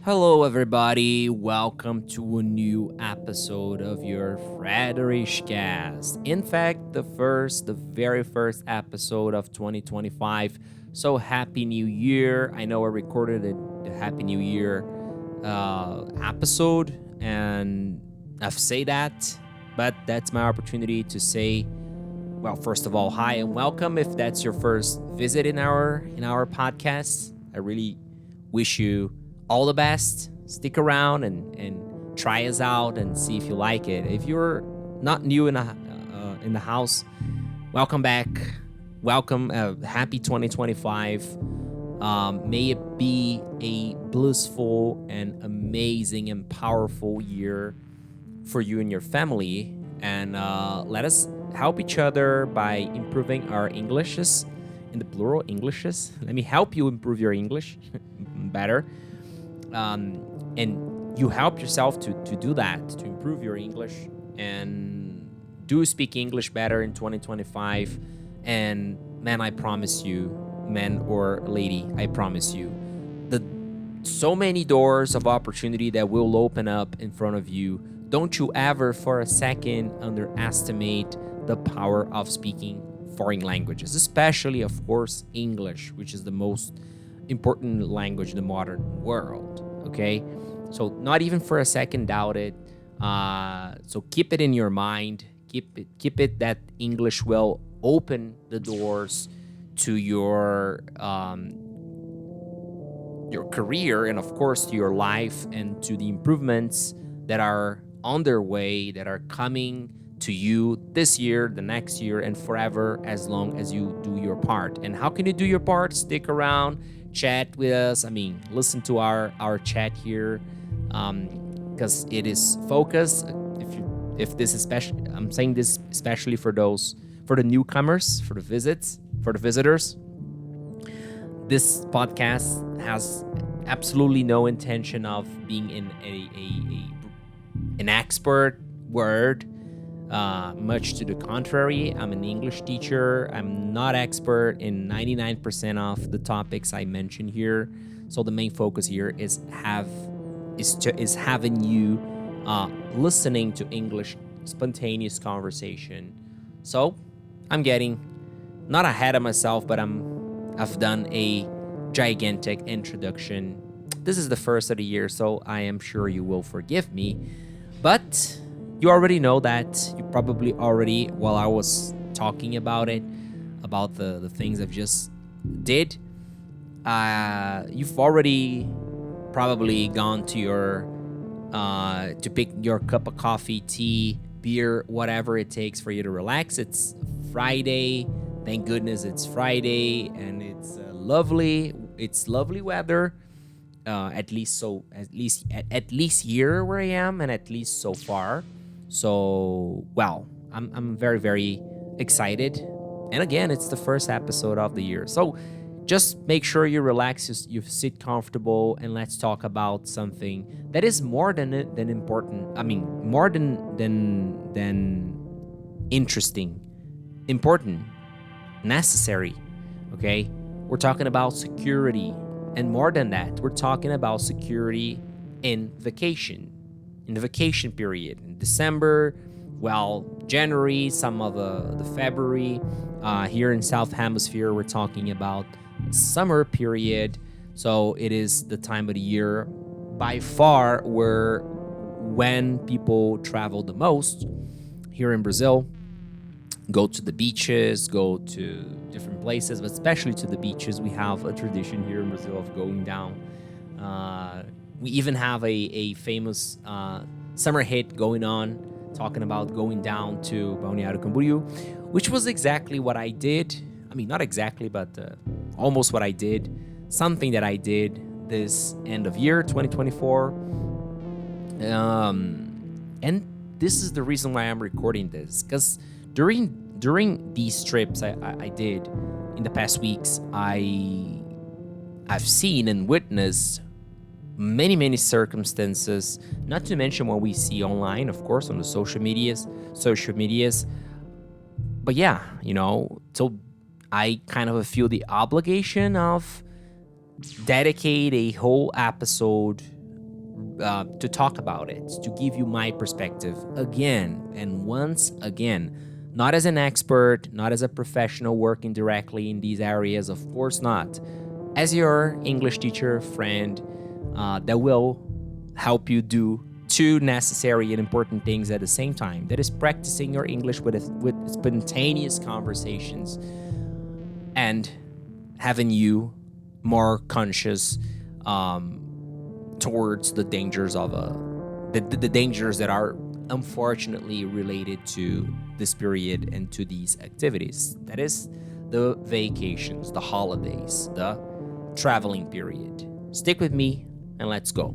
Hello, everybody. Welcome to a new episode of your Frederish Cast. In fact, the very first episode of 2025. So, Happy New Year. I know I recorded the Happy New Year episode, and I've said that, but that's my opportunity to say, well, first of all, hi and welcome. If that's your first visit in our podcast, I really wish you all the best. Stick around and try us out and see if you like it. If you're not new in the house, welcome back. Welcome. Happy 2025. May it be a blissful and amazing and powerful year for you and your family. And let us help each other by improving our Englishes, in the plural Englishes. Let me help you improve your English better. And you help yourself to do that, to improve your English and do speak English better in 2025. And man, I promise you, man or lady, I promise you, the so many doors of opportunity that will open up in front of you. Don't you ever for a second underestimate the power of speaking foreign languages, especially, of course, English, which is the most important language in the modern world. Okay, so not even for a second doubt it. So keep it in your mind. Keep it that English will open the doors to your career and of course to your life and to the improvements that are on their way, that are coming to you this year, the next year, and forever, as long as you do your part. And how can you do your part? Stick around, chat with us. I mean, listen to our chat here, because it is focused. If this is special, I'm saying this especially for the newcomers, for the visitors. This podcast has absolutely no intention of being an expert word. Much to the contrary, I'm an English teacher. I'm not expert in 99% of the topics I mention here. So the main focus here is having you listening to English spontaneous conversation. So I'm getting not ahead of myself, but I've done a gigantic introduction. This is the first of the year, so I am sure you will forgive me. But you already know that. You probably already, while I was talking about it, about the things I've just did, you've already probably gone to your to pick your cup of coffee, tea, beer, whatever it takes for you to relax. It's Friday. Thank goodness it's Friday, and it's lovely. It's lovely weather. At least here where I am, and at least so far. So, well, I'm very, very excited. And again, it's the first episode of the year. So just make sure you relax, you sit comfortable, and let's talk about something that is more than important. I mean, more than interesting, important, necessary. Okay? We're talking about security. And more than that, we're talking about security in vacation, in the vacation period, in December, well, January, some of the February. Here in South Hemisphere, we're talking about summer period. So it is the time of the year by far when people travel the most. Here in Brazil, go to the beaches, go to different places, but especially to the beaches. We have a tradition here in Brazil of going down. We even have a famous summer hit going on, talking about going down to Balneário Camboriú, which was exactly what I did. I mean, not exactly, but almost what I did. Something that I did this end of year, 2024. And this is the reason why I'm recording this, because during these trips I did in the past weeks, I've seen and witnessed many circumstances, not to mention what we see online, of course, on the social medias. But yeah, so I kind of feel the obligation of dedicate a whole episode to talk about it, to give you my perspective again and once again, not as an expert, not as a professional working directly in these areas, of course not, as your English teacher friend that will help you do two necessary and important things at the same time. That is practicing your English with spontaneous conversations and having you more conscious towards the dangers of the dangers that are unfortunately related to this period and to these activities. That is the vacations, the holidays, the traveling period. Stick with me and let's go.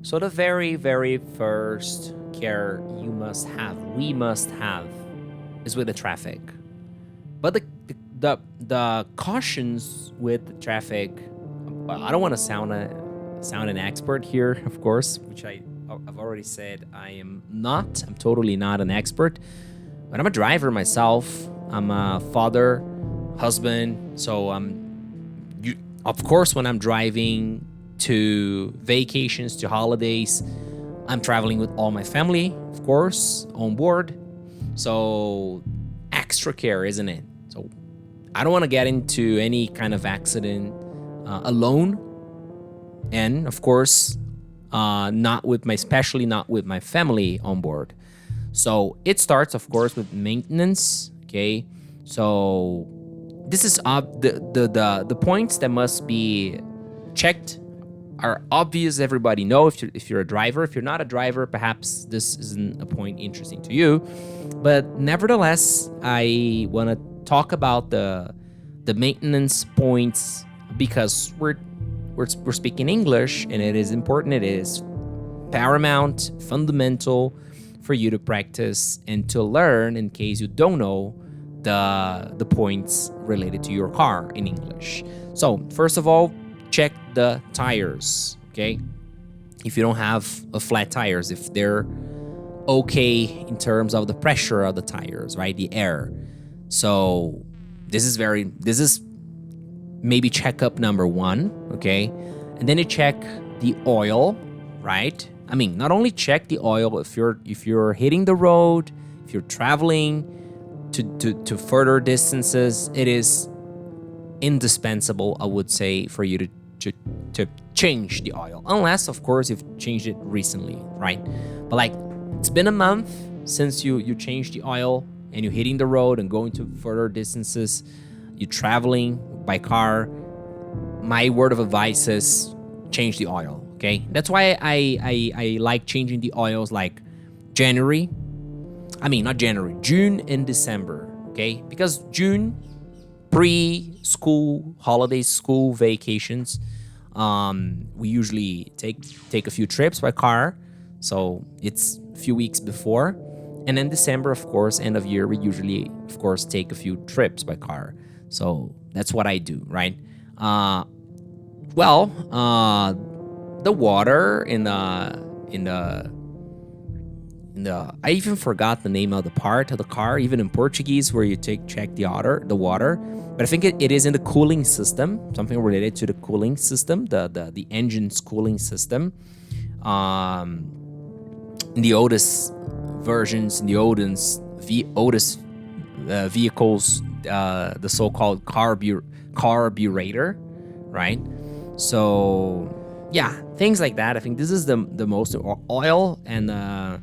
So the very, very first care we must have, is with the traffic. But the cautions with the traffic, I don't want to sound an expert here, of course, which I've already said I am not. I'm totally not an expert, but I'm a driver myself. I'm a father, husband, so of course, when I'm driving to vacations, to holidays, I'm traveling with all my family, of course, on board. So extra care, isn't it? So I don't want to get into any kind of accident alone, and of course, especially not with my family on board. So it starts, of course, with maintenance. Okay, so this is the points that must be checked are obvious. Everybody know if you're a driver. If you're not a driver, perhaps this isn't a point interesting to you. But nevertheless, I want to talk about the maintenance points because we're speaking English and it is important. It is paramount, fundamental for you to practice and to learn in case you don't know the points related to your car in English. So first of all, check the tires, okay? If you don't have flat tires, if they're okay in terms of the pressure of the tires, right? The air. So this is maybe checkup number one, okay? And then you check the oil, right? I mean, not only check the oil if you're hitting the road, if you're traveling to further distances, it is indispensable, I would say, for you to change the oil, unless of course you've changed it recently, right? But like, it's been a month since you changed the oil and you're hitting the road and going to further distances, you're traveling by car, my word of advice is change the oil, okay? That's why I like changing the oils like June and December, okay? Because June, pre-school holidays, school vacations, we usually take a few trips by car, so it's a few weeks before. And then December, of course, end of year, we usually, of course, take a few trips by car. So that's what I do, right? The water in the I even forgot the name of the part of the car, even in Portuguese, where you check the water. But I think it is in the cooling system, something related to the cooling system, the engine's cooling system. In the oldest versions, in the oldest vehicles, the so-called carburetor, right? So yeah, things like that. I think this is the most oil and the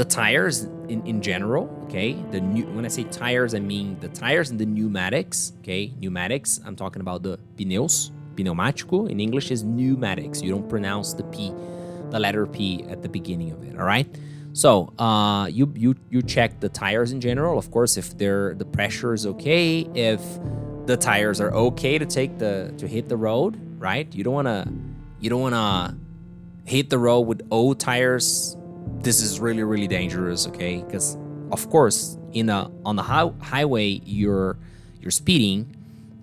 tires in general, okay? When I say tires, I mean the tires and the pneumatics, okay? Pneumatics, I'm talking about the pneus. Pneumático in English is pneumatics. You don't pronounce the letter P at the beginning of it, all right? So you check the tires in general, of course, if the pressure is okay, if the tires are okay to hit the road, right? You don't wanna hit the road with old tires. This is really, really dangerous, okay? Because of course, on the highway, you're speeding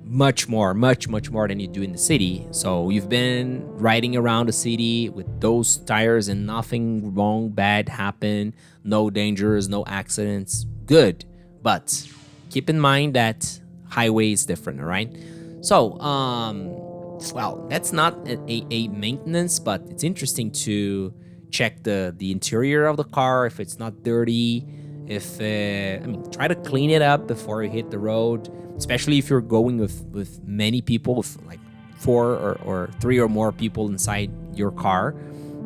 much more than you do in the city. So you've been riding around the city with those tires and nothing wrong, bad happened, no dangers, no accidents. Good. But keep in mind that highway is different, all right? So Well, that's not a maintenance, but it's interesting to check the interior of the car if it's not dirty. If I mean, try to clean it up before you hit the road, especially if you're going with many people, with like four or three or more people inside your car,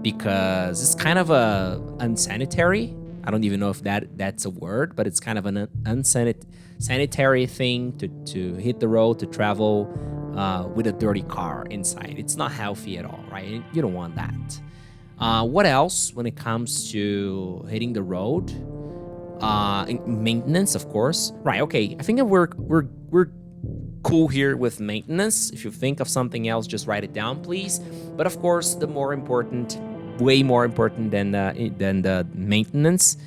because it's kind of a unsanitary. I don't even know if that's a word, but it's kind of an sanitary thing to hit the road, to travel with a dirty car inside. It's not healthy at all, right? You don't want that. What else when it comes to hitting the road? Maintenance, of course. Right. Okay. I think that we're cool here with maintenance. If you think of something else, just write it down, please. But of course, the more important, way more important than the maintenance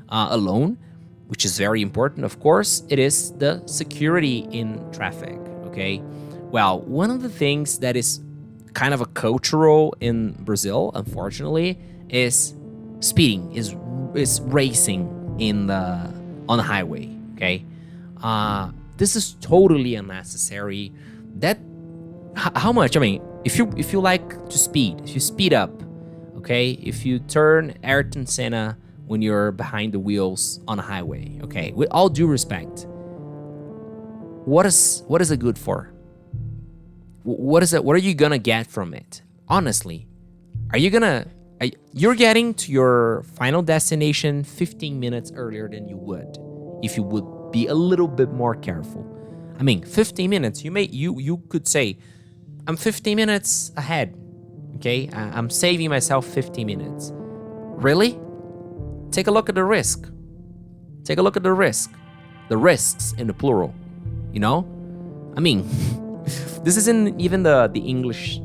alone, which is very important, of course, it is the security in traffic. Okay. Well, one of the things that is kind of a cultural in Brazil, unfortunately, is speeding, is racing on the highway. Okay. This is totally unnecessary. That how much? I mean, if you like to speed, if you speed up, okay, if you turn Ayrton Senna when you're behind the wheels on a highway, okay, with all due respect, what is it good for? What is it? What are you gonna get from it? Honestly, you're getting to your final destination 15 minutes earlier than you would if you would be a little bit more careful. I mean, 15 minutes. You could say, I'm 15 minutes ahead. Okay, I'm saving myself 15 minutes. Really? Take a look at the risk. Take a look at the risk. The risks in the plural. You know? I mean, this isn't even the English,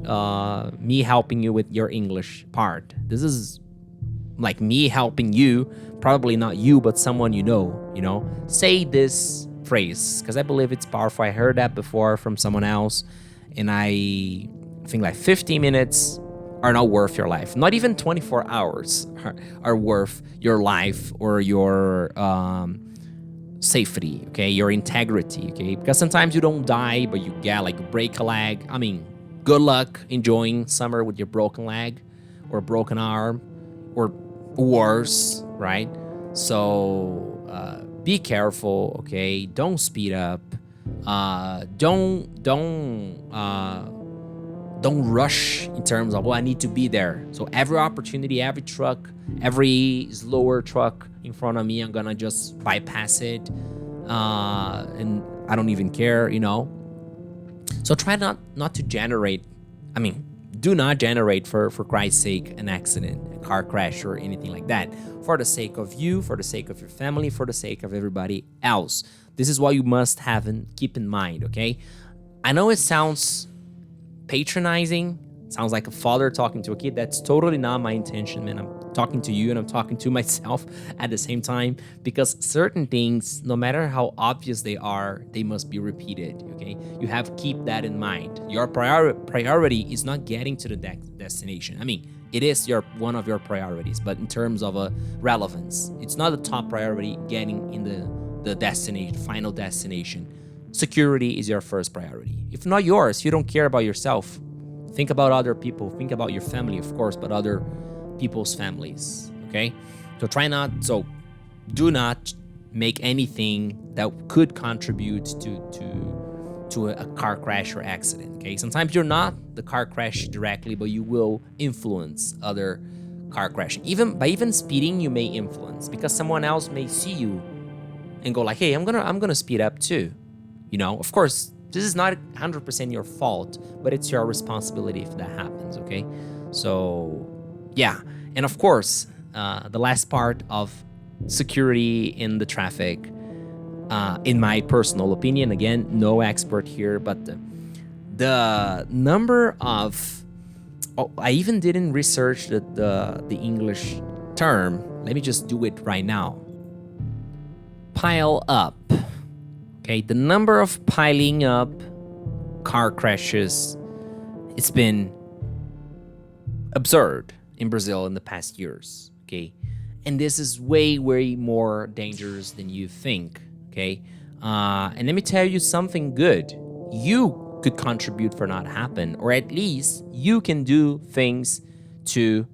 me helping you with your English part. This is like me helping you, probably not you, but someone you know, say this phrase, because I believe it's powerful. I heard that before from someone else, and I think like 15 minutes are not worth your life. Not even 24 hours are worth your life or your safety, okay, your integrity, okay, because sometimes you don't die, but you get like break a leg. I mean, good luck enjoying summer with your broken leg or broken arm or worse, right? So be careful, okay? Don't speed up. Don't rush in terms of, I need to be there. So every opportunity, every truck, every slower truck in front of me, I'm gonna just bypass it, and I don't even care, So try not to generate. I mean, do not generate for Christ's sake an accident, a car crash, or anything like that. For the sake of you, for the sake of your family, for the sake of everybody else. This is what you must have and keep in mind. Okay, I know it sounds patronizing. Sounds like a father talking to a kid. That's totally not my intention, man. I'm talking to you and I'm talking to myself at the same time, because certain things, no matter how obvious they are, they must be repeated, okay? You have to keep that in mind. Your priority is not getting to the destination. I mean, it is one of your priorities, but in terms of a relevance, it's not the top priority getting in the destination, final destination. Security is your first priority. If not yours, you don't care about yourself. Think about other people. Think about your family, of course, but other people's families, okay? So do not make anything that could contribute to a car crash or accident, okay? Sometimes you're not the car crash directly, but you will influence other car crash. Even speeding, you may influence, because someone else may see you and go like, hey, I'm gonna speed up too. Of course, this is not 100% your fault, but it's your responsibility if that happens, okay? So, yeah. And of course, the last part of security in the traffic, in my personal opinion, again, no expert here, but the number of... I even didn't research the English term. Let me just do it right now. Pile up. Okay, the number of piling up car crashes, it's been absurd in Brazil in the past years, okay? And this is way, way more dangerous than you think, okay? And let me tell you something good. You could contribute for not happen, or at least you can do things to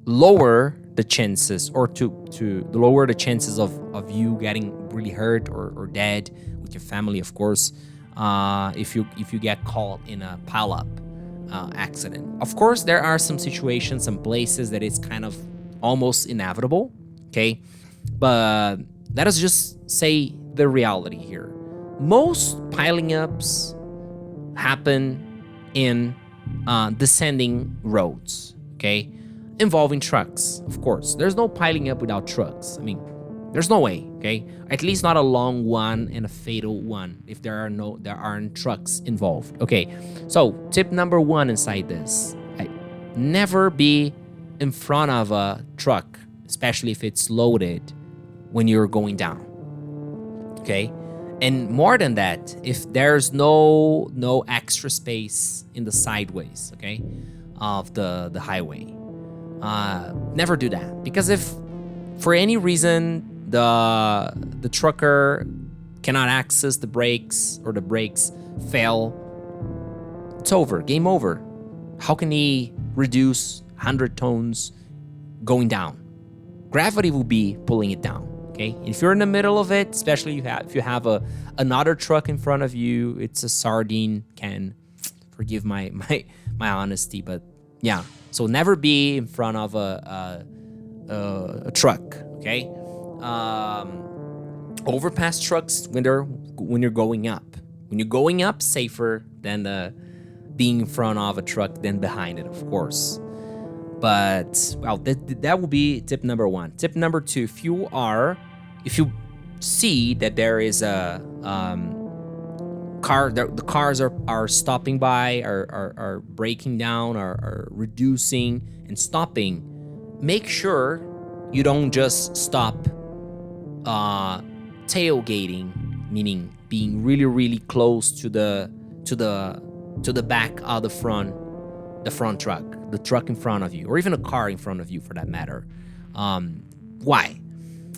lower the chances, or to lower the chances of you getting really hurt or dead with your family, of course, if you get caught in a pileup accident. Of course, there are some situations, some places that it's kind of almost inevitable, okay? But let us just say the reality here. Most piling ups happen in descending roads, okay? Involving trucks, of course. There's no piling up without trucks. I mean, there's no way, okay? At least not a long one and a fatal one if there aren't trucks involved. Okay, so tip number one inside this: never be in front of a truck, especially if it's loaded, when you're going down. Okay, and more than that, if there's no extra space in the sideways, okay, of the highway, never do that, because if for any reason the trucker cannot access the brakes, or the brakes fail, it's over, game over. How can he reduce 100 tons going down? Gravity will be pulling it down. Okay, if you're in the middle of it, especially if you have another truck in front of you, it's a sardine can. Forgive my honesty, but yeah. So never be in front of a truck. Okay, overpass trucks when you're going up. When you're going up, safer than being in front of a truck than behind it, of course. But well, that will be tip number one. Tip number two: if you see that there is a car, the cars are stopping by, are breaking down, are reducing and stopping, make sure you don't just stop tailgating, meaning being really, really close to the back of the front truck, the truck in front of you, or even a car in front of you for that matter. Why?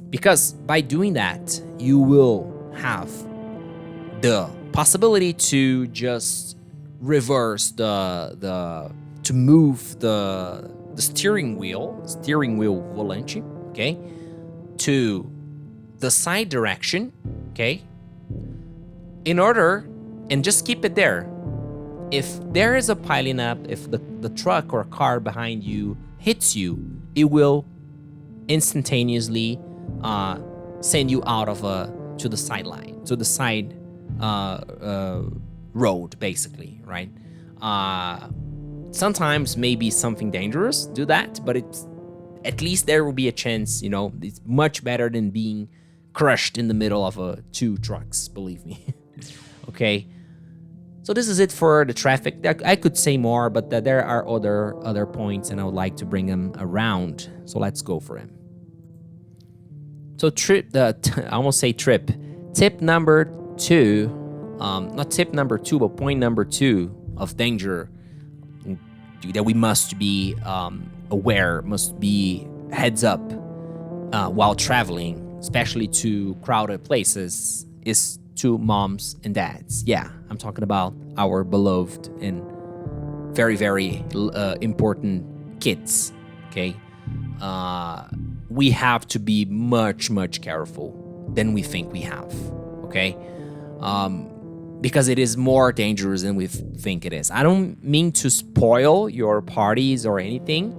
Because by doing that, you will have the possibility to just reverse to move the steering wheel volante, okay, to the side direction, okay, and just keep it there. If there is a piling up, if the truck or car behind you hits you, it will instantaneously send you out of to the sideline, to the side road, basically, right? Sometimes maybe something dangerous do that, but it's at least there will be a chance. It's much better than being crushed in the middle of two trucks, believe me. Okay, so this is it for the traffic. I could say more, but there are other points, and I would like to bring them around. So let's go for them. So I almost say trip. Tip number two, not tip number two, but point number two of danger that we must be aware, must be heads up while traveling, especially to crowded places, is to moms and dads. Yeah, I'm talking about our beloved and very, very important kids, okay? We have to be much, much careful than we think we have, okay? Because it is more dangerous than we think it is. I don't mean to spoil your parties or anything,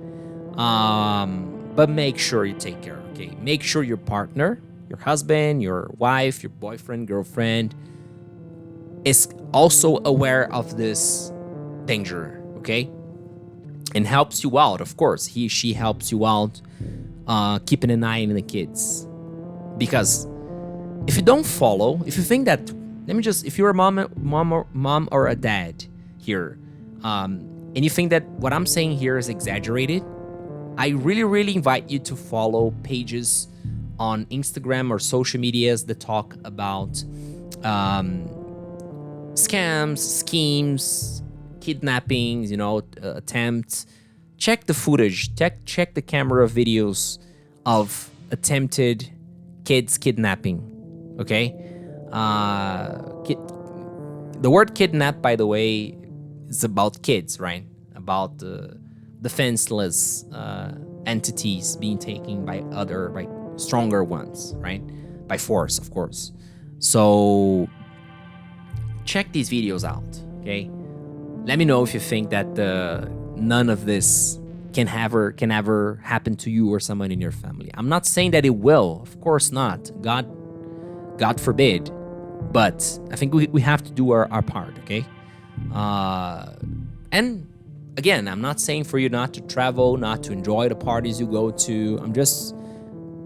but make sure you take care, okay? Make sure your partner, your husband, your wife, your boyfriend, girlfriend is also aware of this danger, okay? And helps you out, of course. She helps you out, keeping an eye on the kids. Because if you don't follow, if you think that, if you're a mom or a dad here, and you think that what I'm saying here is exaggerated, I really, really invite you to follow pages on Instagram or social medias that talk about scams, schemes, kidnappings, attempts. Check the footage, check the camera videos of attempted kids kidnapping, okay? The word kidnap, by the way, is about kids, right? About the defenseless entities being taken by stronger ones, right? By force, of course. So check these videos out, okay? Let me know if you think that none of this can ever happen to you or someone in your family. I'm not saying that it will, of course not. God forbid. But I think we have to do our part, okay? And again, I'm not saying for you not to travel, not to enjoy the parties you go to. I'm just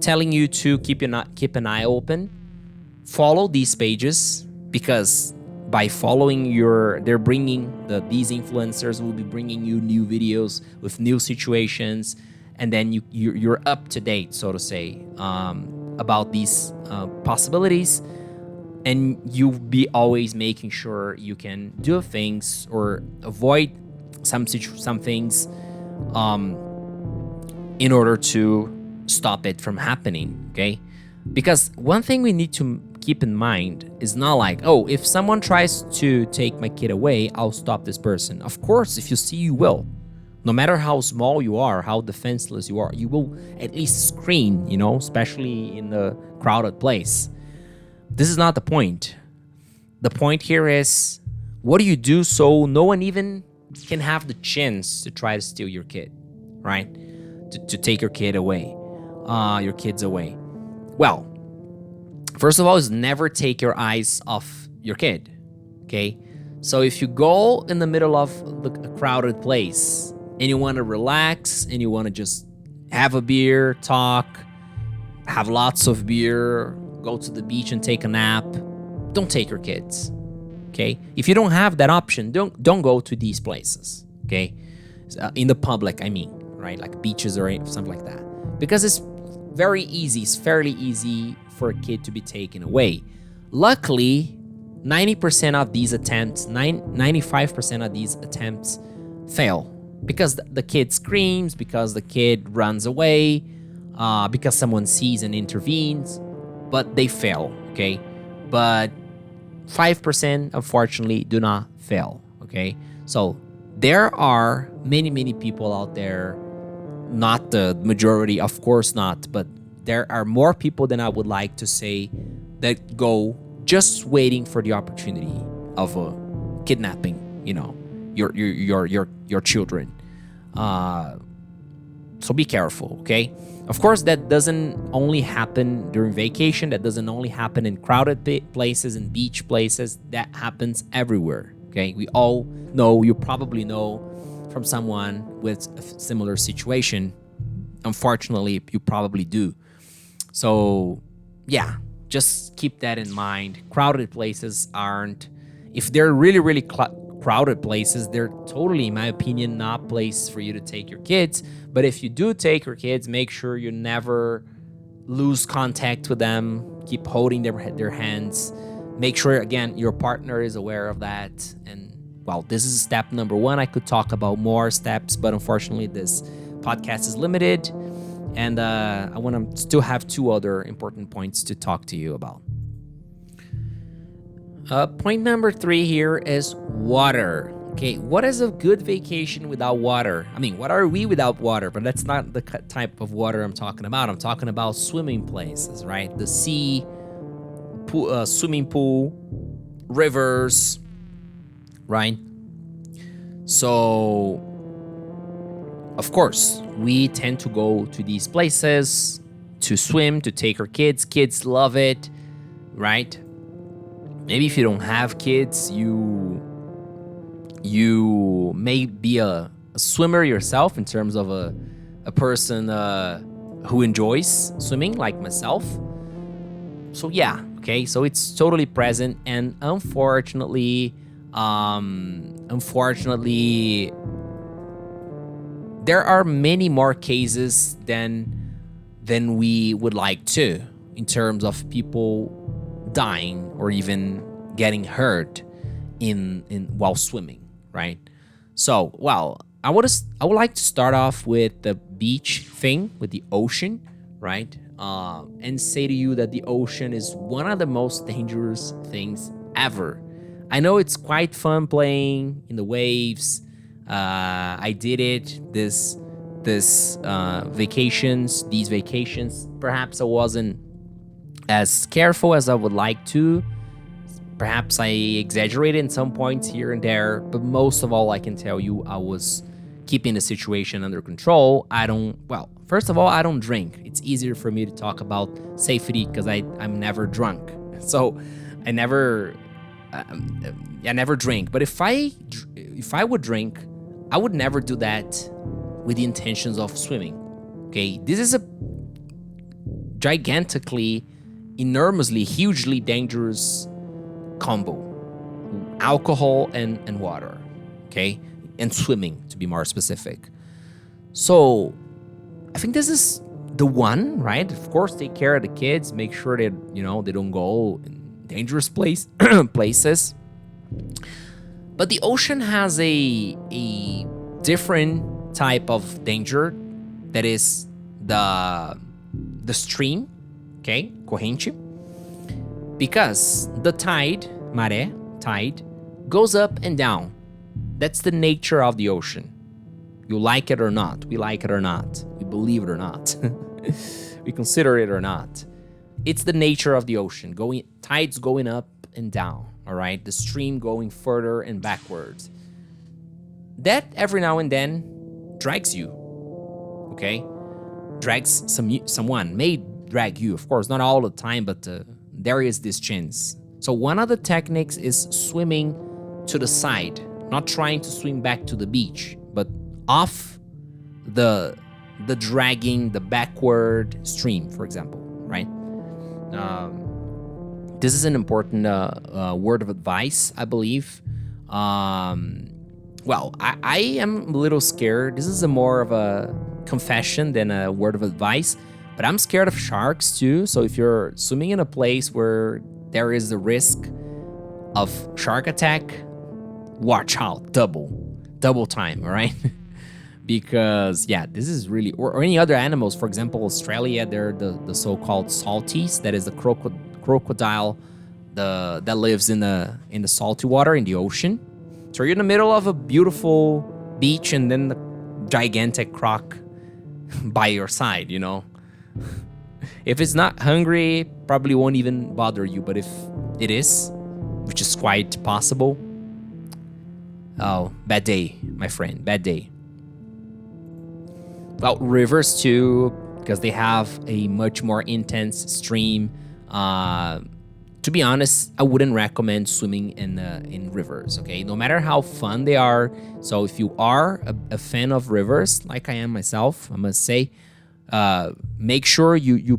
telling you to keep an eye open. Follow these pages, because by following they're bringing these influencers will be bringing you new videos with new situations, and then you're up to date, so to say, about these possibilities. And you'll be always making sure you can do things or avoid some things in order to stop it from happening, okay? Because one thing we need to keep in mind is not like, oh, if someone tries to take my kid away, I'll stop this person. Of course, if you see, you will. No matter how small you are, how defenseless you are, you will at least scream, especially in the crowded place. This is not the point. The point here is, what do you do so no one even can have the chance to try to steal your kid, right? To take your kids away. Well, first of all, is never take your eyes off your kid, okay? So if you go in the middle of a crowded place and you want to relax and you want to just have a beer, talk, have lots of beer, go to the beach and take a nap, don't take your kids, okay? If you don't have that option, don't go to these places, okay? In the public, I mean, right? Like beaches or something like that. Because it's fairly easy for a kid to be taken away. Luckily, 90% of these attempts, 95% of these attempts fail. Because the kid screams, because the kid runs away, because someone sees and intervenes, but they fail, okay? But 5%, unfortunately, do not fail, okay? So there are many people out there, not the majority, of course not, but there are more people than I would like to say that go just waiting for the opportunity of kidnapping, your children. So be careful, okay? Of course, that doesn't only happen during vacation. That doesn't only happen in crowded places and beach places. That happens everywhere, okay? We all know, you probably know from someone with a similar situation. Unfortunately, you probably do. So, yeah, just keep that in mind. Crowded places aren't, if they're really crowded places, they're totally, in my opinion, not place for you to take your kids. But if you do take your kids, make sure you never lose contact with them. Keep holding their hands. Make sure, again, your partner is aware of that. And, well, this is step number 1. I could talk about more steps, but unfortunately, this podcast is limited. And I want to still have 2 other important points to talk to you about. Point number 3 here is water. Okay, what is a good vacation without water? I mean, what are we without water? But that's not the type of water I'm talking about. I'm talking about swimming places, right? The sea, swimming pool, rivers, right? So, of course, we tend to go to these places to swim, to take our kids. Kids love it, right? Maybe if you don't have kids, you may be a swimmer yourself, in terms of a person who enjoys swimming, like myself. So yeah, okay, so it's totally present, and unfortunately, there are many more cases than we would like to, in terms of people dying or even getting hurt in while swimming, right? So, well, I would like to start off with the beach thing, with the ocean, right? And say to you that the ocean is one of the most dangerous things ever. I know it's quite fun playing in the waves. I did it these vacations. Perhaps I wasn't as careful as I would like to. Perhaps I exaggerated in some points here and there, but most of all, I can tell you I was keeping the situation under control. First of all, I don't drink. It's easier for me to talk about safety because I'm never drunk. So I never drink. But if I would drink, I would never do that with the intentions of swimming. Okay, this is a gigantically, enormously, hugely dangerous combo: alcohol and water. Okay, and swimming, to be more specific. So I think this is the one, right? Of course, take care of the kids, make sure that they don't go in dangerous places. But the ocean has a different type of danger, that is the stream, okay, corrente, because the maré, tide, goes up and down. That's the nature of the ocean. You like it or not, we like it or not, we believe it or not, we consider it or not. It's the nature of the ocean. Tides going up and down, all right? The stream going further and backwards. That every now and then drags you, okay? Drags someone, may drag you, of course, not all the time, but there is this chance. So one of the techniques is swimming to the side, not trying to swim back to the beach, but off the dragging, the backward stream, for example, right? This is an important word of advice, I believe. I am a little scared. This is more of a confession than a word of advice, but I'm scared of sharks too. So if you're swimming in a place where there is the risk of shark attack, watch out, double time, all right? Because this is really, or any other animals. For example, Australia, they're the so-called salties. That is the crocodile that lives in the salty water in the ocean. So you're in the middle of a beautiful beach, and then the gigantic croc by your side. If it's not hungry, probably won't even bother you. But if it is, which is quite possible, oh, bad day, my friend, bad day. Well, rivers too, because they have a much more intense stream. To be honest, I wouldn't recommend swimming in rivers, okay? No matter how fun they are. So if you are a fan of rivers, like I am myself, I must say, make sure you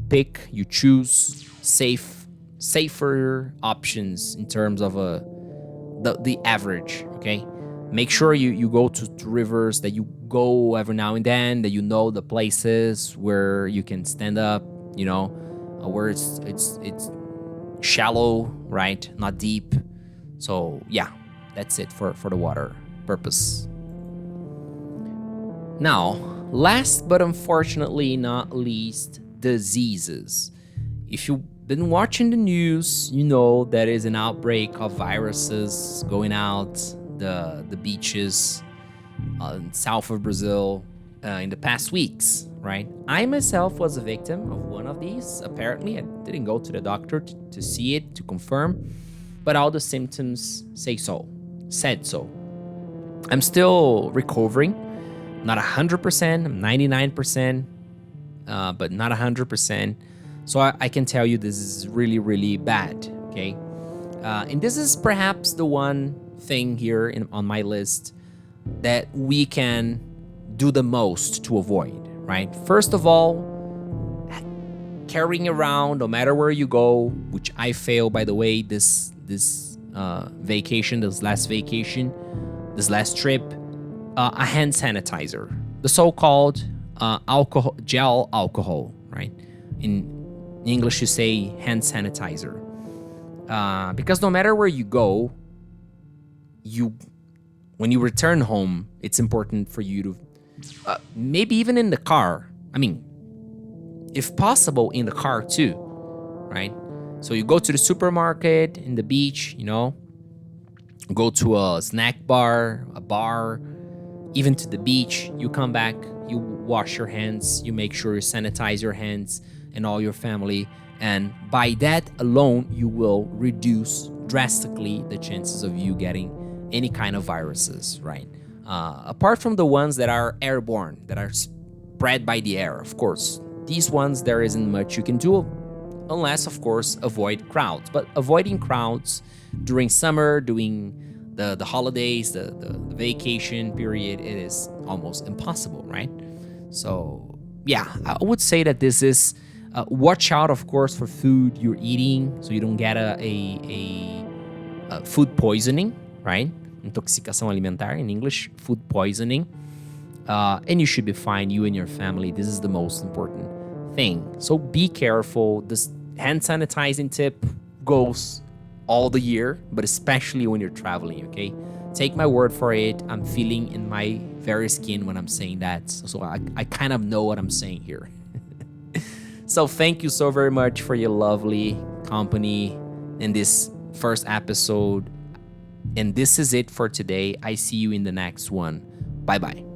choose safer options in terms of the average, okay? Make sure you go to rivers, that you go every now and then, that the places where you can stand up, where it's shallow, right? Not deep. So that's it for the water purpose. Now, last but unfortunately not least, diseases. If you've been watching the news, there is an outbreak of viruses going out the beaches south of Brazil in the past weeks, right? I myself was a victim of one of these. Apparently, I didn't go to the doctor to see it, to confirm, but all the symptoms said so. I'm still recovering, not 100%, I'm 99%, but not 100%. So I can tell you this is really, really bad, okay? And this is perhaps the one thing here on my list that we can do the most to avoid, right? First of all, carrying around, no matter where you go, which I failed, by the way, this last trip, a hand sanitizer, the so-called gel alcohol, right? In English, you say hand sanitizer, because no matter where you go, when you return home, it's important for you to maybe even in the car. I mean, if possible, in the car too, right? So you go to the supermarket, in the beach, go to a snack bar, a bar, even to the beach. You come back, you wash your hands, you make sure you sanitize your hands and all your family. And by that alone, you will reduce drastically the chances of you getting any kind of viruses, right? Apart from the ones that are airborne, that are spread by the air, of course. These ones, there isn't much you can do unless, of course, avoid crowds. But avoiding crowds during summer, during the holidays, the vacation period, it is almost impossible, right? So, yeah, I would say that this is watch out, of course, for food you're eating so you don't get a food poisoning, right? Intoxicação alimentar in English, food poisoning. And you should be fine, you and your family. This is the most important thing. So be careful. This hand sanitizing tip goes all the year, but especially when you're traveling, okay? Take my word for it. I'm feeling in my very skin when I'm saying that. So I kind of know what I'm saying here. So thank you so very much for your lovely company in this first episode. And this is it for today. I see you in the next one. Bye bye.